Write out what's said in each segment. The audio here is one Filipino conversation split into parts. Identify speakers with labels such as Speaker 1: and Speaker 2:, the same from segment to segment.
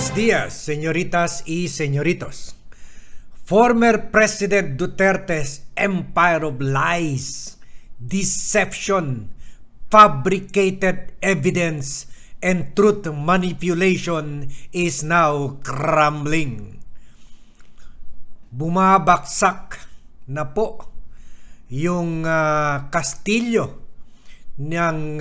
Speaker 1: Buenos días, señoritas y señoritos. Former President Duterte's empire of lies, deception, fabricated evidence, and truth manipulation is now crumbling. Bumabaksak na po yung kastilyo ng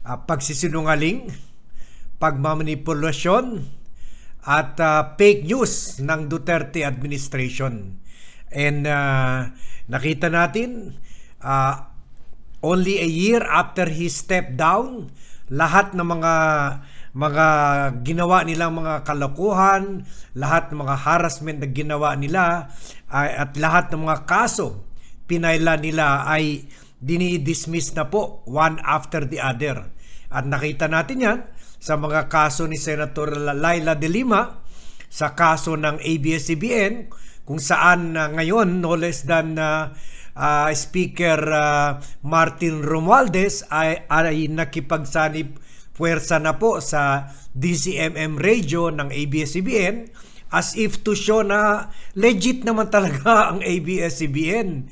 Speaker 1: pagsisinungaling, pagmamanipulasyon at fake news ng Duterte administration. And nakita natin only a year after he stepped down, lahat ng mga ginawa nilang mga kalokohan, lahat ng mga harassment na ginawa nila at lahat ng mga kaso pinaila nila ay dinidismiss na po one after the other. At nakita natin yan sa mga kaso ni Senator Laila de Lima, sa kaso ng ABS-CBN, kung saan ngayon no less than Speaker Martin Romualdez ay nakipagsanib puwersa na po sa DCMM radio ng ABS-CBN as if to show na legit naman talaga ang ABS-CBN.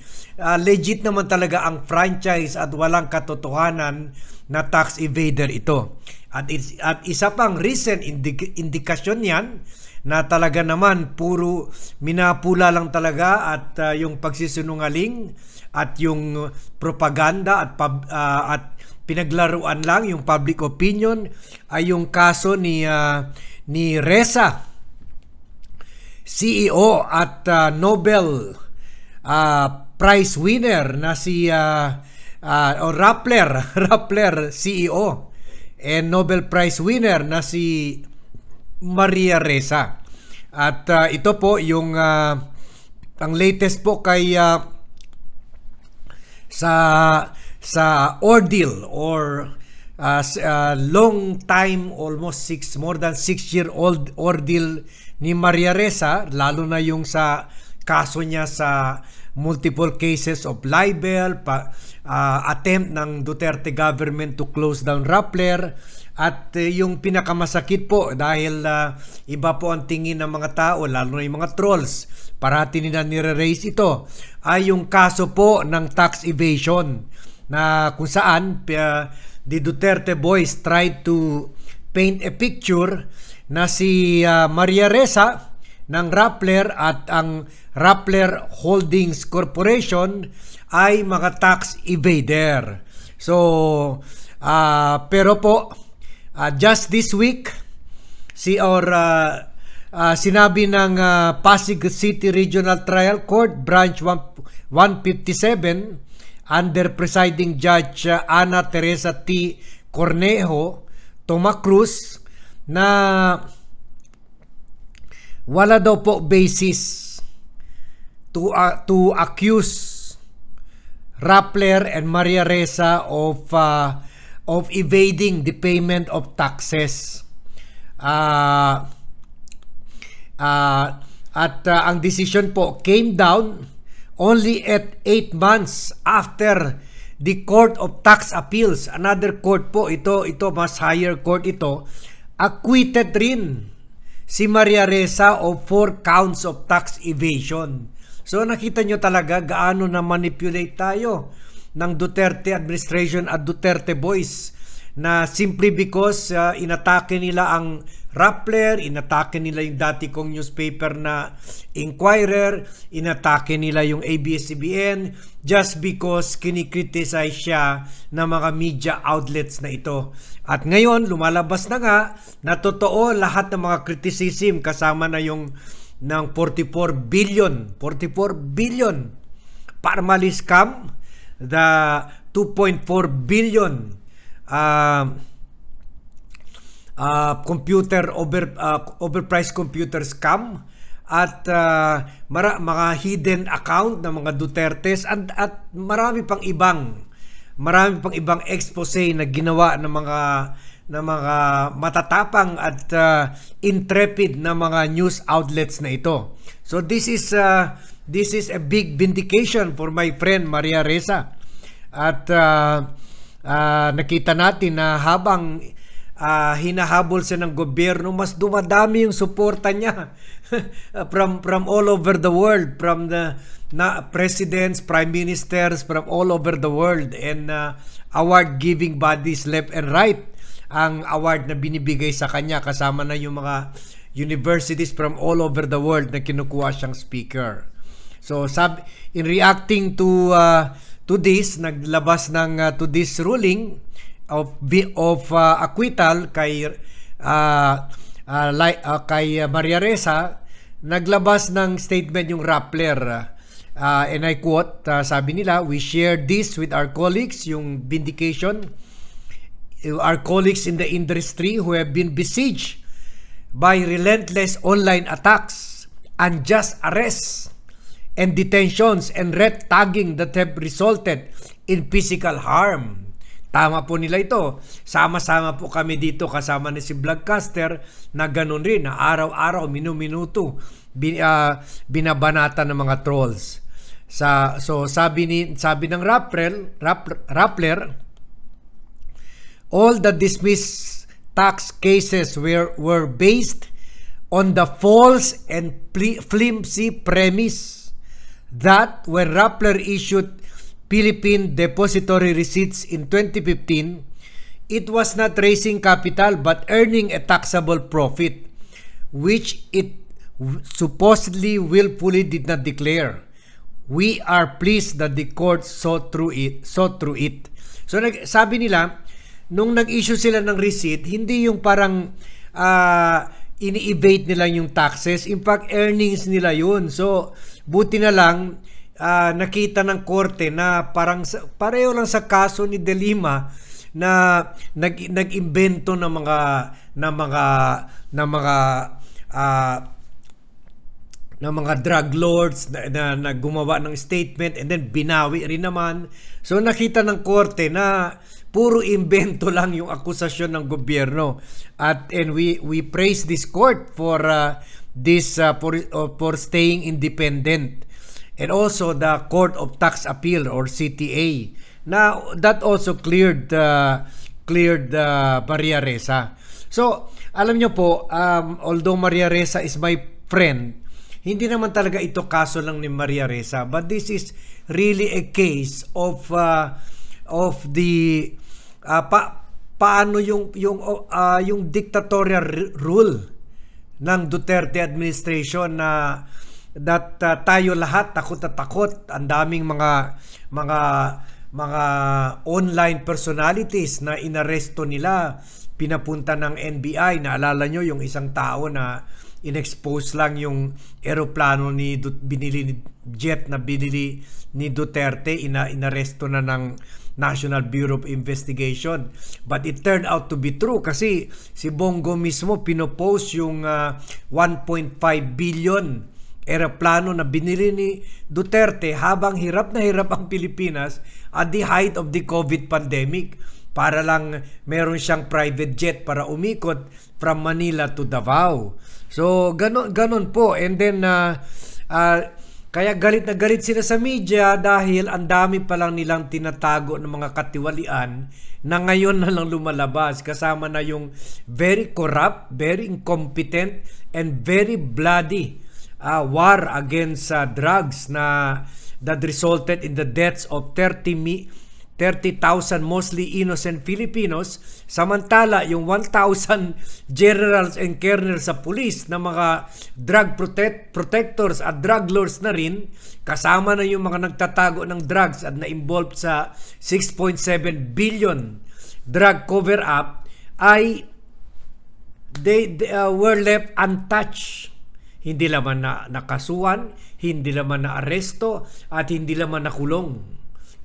Speaker 1: Legit naman talaga ang franchise at walang katotohanan na tax evader ito. At isa pang recent indikasyon yan na talaga naman puro minapula lang talaga at yung pagsisinungaling at yung propaganda at pinaglaruan lang yung public opinion ay yung kaso ni Reza, CEO at Nobel Prize winner na si Rappler CEO and Nobel Prize winner na si Maria Ressa. At ito po yung ang latest po kay sa ordeal or long time, almost more than 6-year-old ordeal ni Maria Ressa, lalo na yung sa kaso niya sa multiple cases of libel, attempt ng Duterte government to close down Rappler, at yung pinakamasakit po dahil iba po ang tingin ng mga tao, lalo na yung mga trolls, parati nila nire-raise ito, ay yung kaso po ng tax evasion na kung saan the Duterte boys tried to paint a picture na si Maria Ressa ng Rappler at ang Rappler Holdings Corporation ay mga tax evader. So, pero po, just this week, sinabi ng Pasig City Regional Trial Court, Branch 157, under presiding Judge Ana Teresa T. Cornejo, Tomacruz, na wala daw po basis to accuse Rappler and Maria Ressa of evading the payment of taxes. Ang decision po came down only at 8 months after the Court of Tax Appeals, another court po ito mas higher court ito, acquitted rin si Maria Ressa of 4 counts of tax evasion. So nakita nyo talaga gaano na manipulate tayo ng Duterte administration at Duterte boys, na simply because inatake nila ang Rappler, inatake nila yung dati kong newspaper na Inquirer, inatake nila yung ABS-CBN just because kinikriticize siya ng mga media outlets na ito. At ngayon lumalabas na nga na totoo lahat ng mga criticism, kasama na yung ng 44 billion Parmali scam, the 2.4 billion overpriced computer scam, at mga hidden account ng mga Dutertes, at marami pang ibang expose na ginawa ng mga matatapang at intrepid na mga news outlets na ito. So this is a big vindication for my friend Maria Ressa. At nakita natin na habang hinahabol siya ng gobyerno, mas dumadami yung suporta niya from all over the world, from the presidents, prime ministers from all over the world, and award-giving bodies left and right ang award na binibigay sa kanya, kasama na yung mga universities from all over the world na kinukuha siyang speaker. So in reacting to this, naglabas ng to this ruling of acquittal kay Maria Ressa, naglabas ng statement yung Rappler, and I quote, sabi nila, "We share this with our colleagues," yung vindication, our colleagues in the industry who have been besieged by relentless online attacks, unjust arrests and detentions, and red tagging that have resulted in physical harm. Tama po nila ito. Sama-sama po kami dito, kasama ni si Vlogcaster, na ganun rin, na araw-araw, minuto, binabanata ng mga trolls. So sabi ng Rappler, all the dismissed tax cases were based on the false and flimsy premise that when Rappler issued Philippine depository receipts in 2015, it was not raising capital but earning a taxable profit, which it supposedly willfully did not declare. We are pleased that the court saw through it. So sabi nila, nung nag-issue sila ng receipt, hindi yung parang ini-evade nila yung taxes. In fact, earnings nila yun. So buti na lang, nakita ng korte na parang pareho lang sa kaso ni De Lima na nag-imbento ng mga drug lords na gumawa ng statement and then binawi rin naman. So nakita ng korte na puro imbento lang yung akusasyon ng gobyerno. And we praise this court for for staying independent. And also the Court of Tax Appeal or CTA. Now that also cleared Maria Ressa. So alam nyo po, although Maria Ressa is my friend, hindi naman talaga ito kaso lang ni Maria Ressa, but this is really a case of the paano yung dictatorial rule ng Duterte administration na tayo lahat takot na takot. Ang daming mga online personalities na inaresto nila, pinapunta ng NBI. Naalala nyo yung isang tao na inexpose lang yung eroplano binili ni Duterte, inaresto na ng National Bureau of Investigation. But it turned out to be true kasi si Bongo mismo pinopost yung 1.5 billion eroplano na binili ni Duterte habang hirap na hirap ang Pilipinas at the height of the COVID pandemic, para lang meron siyang private jet para umikot from Manila to Davao. So ganon po. And then kaya galit na galit sila sa media dahil ang dami pa lang nilang tinatago ng mga katiwalian na ngayon na lang lumalabas, kasama na yung very corrupt, very incompetent, and very bloody war against drugs that resulted in the deaths of 30,000 mostly innocent Filipinos, samantala yung 1,000 generals and colonels sa police na mga drug protectors at drug lords na rin, kasama na yung mga nagtatago ng drugs at na-involved sa 6.7 billion drug cover-up, ay they were left untouched. Hindi naman na nakasuhan, hindi naman na aresto, at hindi naman nakulong.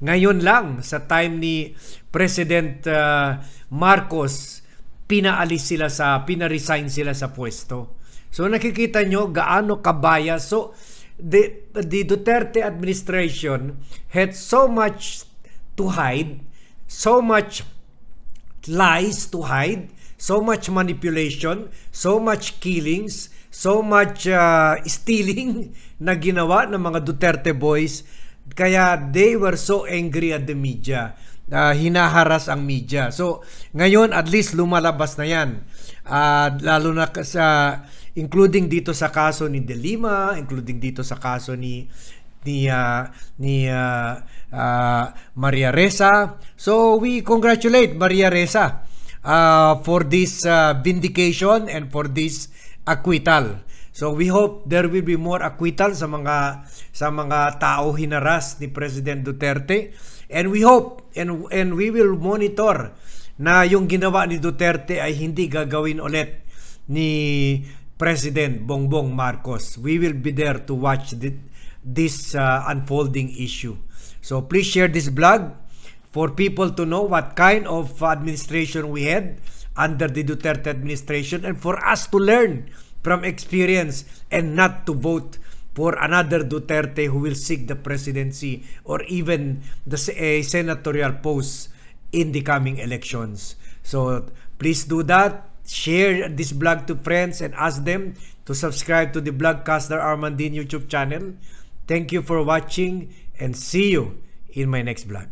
Speaker 1: Ngayon lang, sa time ni President Marcos, pina-resign sila sa pwesto. So nakikita nyo gaano kabayas. So the Duterte administration had so much to hide, so much lies to hide, so much manipulation, so much killings, so much stealing na ginawa ng mga Duterte boys, Kaya they were so angry at the media. Hinaharas ang media. So, ngayon at least lumalabas na yan. Lalo na sa including dito sa kaso ni De Lima, including dito sa kaso ni Maria Ressa. So, we congratulate Maria Ressa for this vindication and for this acquittal. So we hope there will be more acquittal sa mga tao hinaras ni President Duterte, and we hope and we will monitor na yung ginawa ni Duterte ay hindi gagawin ulit ni President Bongbong Marcos. We will be there to watch this unfolding issue. So please share this blog for people to know what kind of administration we had under the Duterte administration, and for us to learn from experience and not to vote for another Duterte who will seek the presidency or even the senatorial post in the coming elections. So please do that. Share this blog to friends and ask them to subscribe to the Blogcaster Armandin YouTube channel. Thank you for watching and see you in my next vlog.